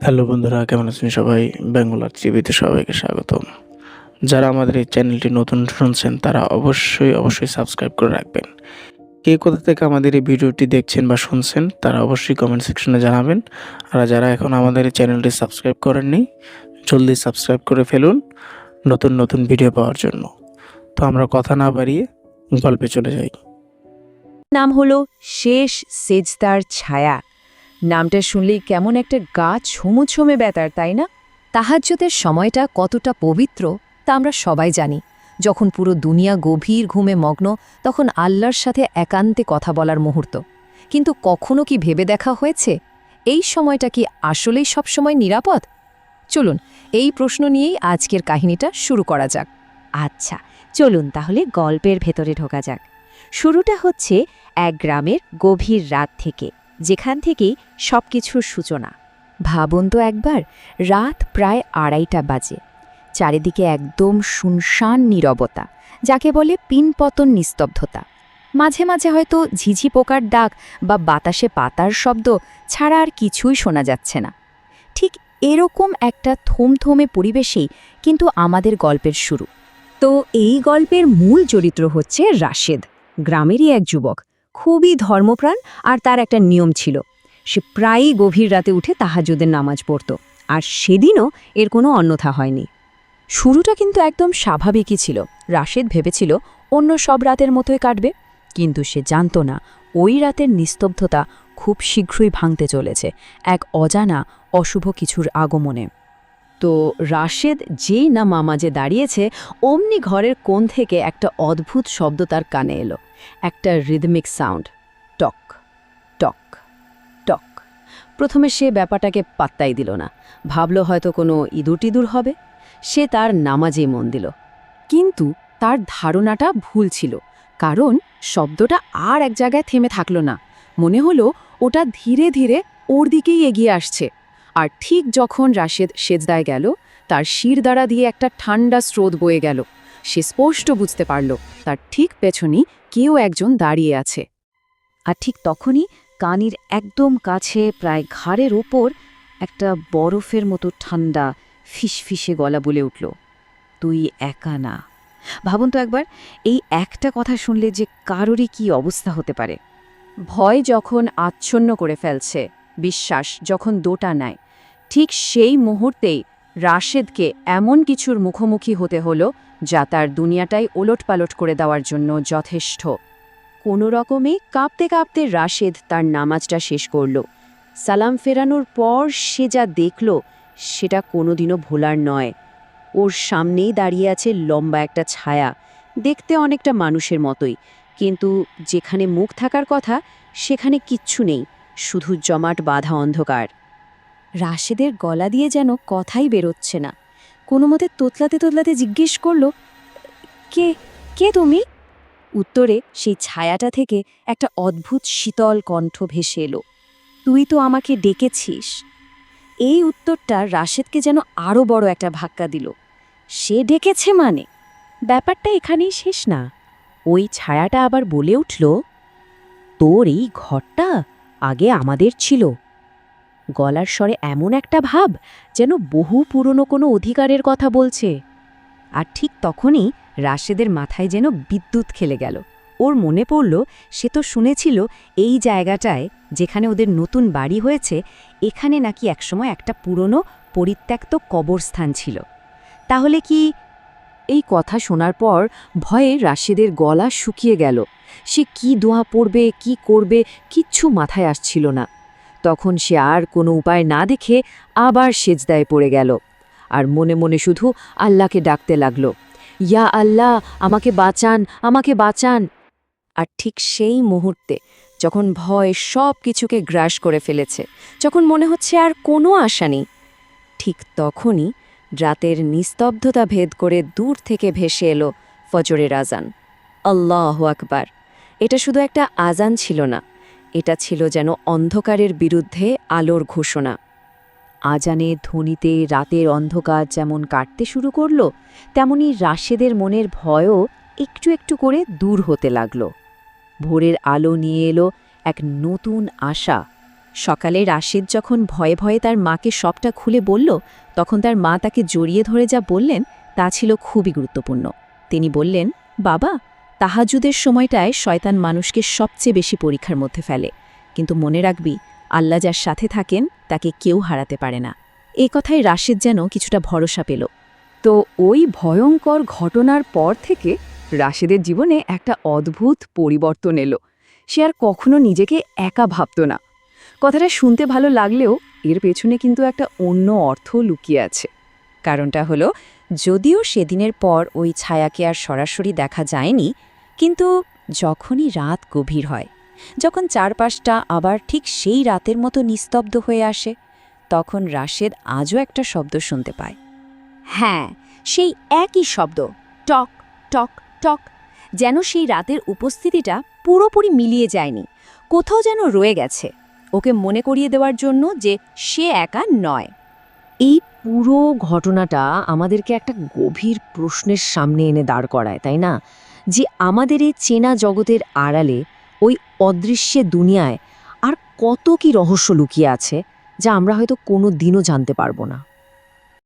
Hello বন্ধুরা, কেমন আছেন সবাই? বাংলার টিভিতে সবাইকে স্বাগতম। যারা আমাদের এই চ্যানেলটি নতুন শুনছেন তারা অবশ্যই সাবস্ক্রাইব করে রাখবেন। কে কোথা থেকে আমাদের এই ভিডিওটি দেখছেন বা শুনছেন তারা অবশ্যই কমেন্ট সেকশনে জানাবেন। আর যারা এখন আমাদের এই চ্যানেলটি সাবস্ক্রাইব করেননি, জলদি সাবস্ক্রাইব করে ফেলুন নতুন ভিডিও পাওয়ার জন্য। তো আমরা কথা না বাড়িয়ে গল্পে চলে যাই। নাম হলো শেষ সেজদার ছায়া। নামটা শুনলেই কেমন একটা গা ছমছমে ব্যথার, তাই না? তাহাজ্জুদের সময়টা কতটা পবিত্র তা আমরা সবাই জানি। যখন পুরো দুনিয়া গভীর ঘুমে মগ্ন, তখন আল্লাহর সাথে একান্তে কথা বলার মুহূর্ত। কিন্তু কখনো কি ভেবে দেখা হয়েছে এই সময়টা কি আসলেই সবসময় নিরাপদ? চলুন এই প্রশ্ন নিয়েই আজকের কাহিনীটা শুরু করা যাক। আচ্ছা, চলুন তাহলে গল্পের ভেতরে ঢোকা যাক। শুরুটা হচ্ছে এক গ্রামের গভীর রাত থেকে, যেখান থেকেই সবকিছুর সূচনা। ভাবুন তো একবার, রাত প্রায় 2:30 বাজে। চারিদিকে একদম শুনশান নীরবতা, যাকে বলে পিনপতন নিস্তব্ধতা। মাঝে মাঝে হয়তো ঝিঝি পোকার ডাক বা বাতাসে পাতার শব্দ ছাড়া আর কিছুই শোনা যাচ্ছে না। ঠিক এরকম একটা থমথমে পরিবেশেই কিন্তু আমাদের গল্পের শুরু। তো এই গল্পের মূল চরিত্র হচ্ছে রাশেদ, গ্রামেরই এক যুবক, খুবই ধর্মপ্রাণ। আর তার একটা নিয়ম ছিল, সে প্রায়ই গভীর রাতে উঠে তাহাজ্জুদের নামাজ পড়ত। আর সেদিনও এর কোনো অন্যথা হয়নি। শুরুটা কিন্তু একদম স্বাভাবিকই ছিল। রাশেদ ভেবেছিল অন্য সব রাতের মতোই কাটবে, কিন্তু সে জানত না ওই রাতের নিস্তব্ধতা খুব শীঘ্রই ভাঙতে চলেছে এক অজানা অশুভ কিছুর আগমনে। তো রাশেদ যেই না নামাজে দাঁড়িয়েছে, অমনি ঘরের কোণ থেকে একটা অদ্ভুত শব্দ তার কানে এলো। একটা রিদমিক সাউন্ড, টক টক টক। প্রথমে সে ব্যাপারটাকে পাত্তাই দিল না, ভাবল হয়তো কোনো ইঁদুর টিদুর হবে। সে তার নামাজেই মন দিল। কিন্তু তার ধারণাটা ভুল ছিল, কারণ শব্দটা আর এক জায়গায় থেমে থাকল না। মনে হলো ওটা ধীরে ধীরে ওর দিকেই এগিয়ে আসছে। আর ঠিক যখন রাশেদ সেজদায় গেল, তার শিরদাঁড়া দিয়ে একটা ঠান্ডা স্রোত বয়ে গেল। সে স্পষ্ট বুঝতে পারল তার ঠিক পেছনেই কেউ একজন দাঁড়িয়ে আছে। আর ঠিক তখনই কানের একদম কাছে, প্রায় ঘাড়ের ওপর, একটা বরফের মতো ঠান্ডা ফিসফিসে গলা বলে উঠল, তুই একা না। ভাবুন তো একবার, এই একটা কথা শুনলে যে কারোরই কি অবস্থা হতে পারে। ভয় যখন আচ্ছন্ন করে ফেলছে, বিশ্বাস যখন দোটা নেয়, ঠিক সেই মুহূর্তেই রাশেদকে এমন কিছুর মুখোমুখি হতে হলো যা তার দুনিয়াটাই ওলটপালট করে দেওয়ার জন্য যথেষ্ট। কোনো রকমে কাঁপতে কাঁপতে রাশেদ তার নামাজটা শেষ করল। সালাম ফেরানোর পর সে যা দেখল সেটা কোনোদিনও ভোলার নয়। ওর সামনেই দাঁড়িয়ে আছে লম্বা একটা ছায়া, দেখতে অনেকটা মানুষের মতোই, কিন্তু যেখানে মুখ থাকার কথা সেখানে কিচ্ছু নেই, শুধু জমাট বাঁধা অন্ধকার। রাশেদের গলা দিয়ে যেন কথাই বেরোচ্ছে না। কোনো মতে তোতলাতে তোতলাতে জিজ্ঞেস করল, কে কে তুমি? উত্তরে সেই ছায়াটা থেকে একটা অদ্ভুত শীতল কণ্ঠ ভেসে এলো, তুই তো আমাকে ডেকেছিস। এই উত্তরটা রাশেদকে যেন আরও বড় একটা ধাক্কা দিল। সে ডেকেছে মানে? ব্যাপারটা এখানেই শেষ না। ওই ছায়াটা আবার বলে উঠল, তোর এই ঘরটা আগে আমাদের ছিল। গলার স্বরে এমন একটা ভাব যেন বহু পুরনো কোনো অধিকারের কথা বলছে। আর ঠিক তখনই রাশেদের মাথায় যেন বিদ্যুৎ খেলে গেল। ওর মনে পড়ল, সে তো শুনেছিল এই জায়গাটায়, যেখানে ওদের নতুন বাড়ি হয়েছে, এখানে নাকি একসময় একটা পুরনো পরিত্যক্ত কবরস্থান ছিল। তাহলে কি? এই কথা শোনার পর ভয়ে রাশেদের গলা শুকিয়ে গেল। সে কি দোয়া পড়বে, কি করবে, কিচ্ছু মাথায় আসছিল না। তখন সে আর কোনো উপায় না দেখে আবার সেজদায় পড়ে গেল, আর মনে মনে শুধু আল্লাহকে ডাকতে লাগল, ইয়া আল্লাহ, আমাকে বাঁচান, আমাকে বাঁচান। আর ঠিক সেই মুহূর্তে, যখন ভয় সব কিছুকে গ্রাস করে ফেলেছে, যখন মনে হচ্ছে আর কোনো আশা নেই, ঠিক তখনই রাতের নিস্তব্ধতা ভেদ করে দূর থেকে ভেসে এলো ফজরের আজান। আল্লাহু আকবার! এটা শুধু একটা আজান ছিল না, এটা ছিল যেন অন্ধকারের বিরুদ্ধে আলোর ঘোষণা। আজানে ধ্বনিতে রাতের অন্ধকার যেমন কাটতে শুরু করল, তেমনি রাশেদের মনের ভয়ও একটু একটু করে দূর হতে লাগল। ভোরের আলো নিয়ে এলো এক নতুন আশা, সকালে রাশেদ যখন ভয়ে ভয়ে তার মাকে সবটা খুলে বলল, তখন তার মা তাকে জড়িয়ে ধরে যা বললেন তা ছিল খুবই গুরুত্বপূর্ণ। তিনি বললেন, বাবা, তাহাজ্জুদের সময়টায় শয়তান মানুষকে সবচেয়ে বেশি পরীক্ষার মধ্যে ফেলে, কিন্তু মনে রাখবি, আল্লাহ যার সাথে থাকেন তাকে কেউ হারাতে পারে না। এ কথায় রাশেদ যেন কিছুটা ভরসা পেল। তো ওই ভয়ঙ্কর ঘটনার পর থেকে রাশেদের জীবনে একটা অদ্ভুত পরিবর্তন এলো। সে আর কখনো নিজেকে একা ভাবত না। কথাটা শুনতে ভালো লাগলেও এর পেছনে কিন্তু একটা অন্য অর্থ লুকিয়ে আছে। কারণটা হলো, যদিও সেদিনের পর ওই ছায়াকে আর সরাসরি দেখা যায়নি, কিন্তু যখনই রাত গভীর হয়, যখন চারপাশটা আবার ঠিক সেই রাতের মতো নিস্তব্ধ হয়ে আসে, তখন রাশেদ আজও একটা শব্দ শুনতে পায়। হ্যাঁ, সেই একই শব্দ, টক টক টক, যেন সেই রাতের উপস্থিতিটা পুরোপুরি মিলিয়ে যায়নি, কোথাও যেন রয়ে গেছে, ওকে মনে করিয়ে দেওয়ার জন্য যে সে একা নয়। এই পুরো ঘটনাটা আমাদেরকে একটা গভীর প্রশ্নের সামনে এনে দাঁড় করায়, তাই না? যে আমাদের এই চেনা জগতের আড়ালে, ওই অদৃশ্যে দুনিয়ায় আর কত কি রহস্য লুকিয়ে আছে, যা আমরা হয়তো কোনো দিনও জানতে পারবো না।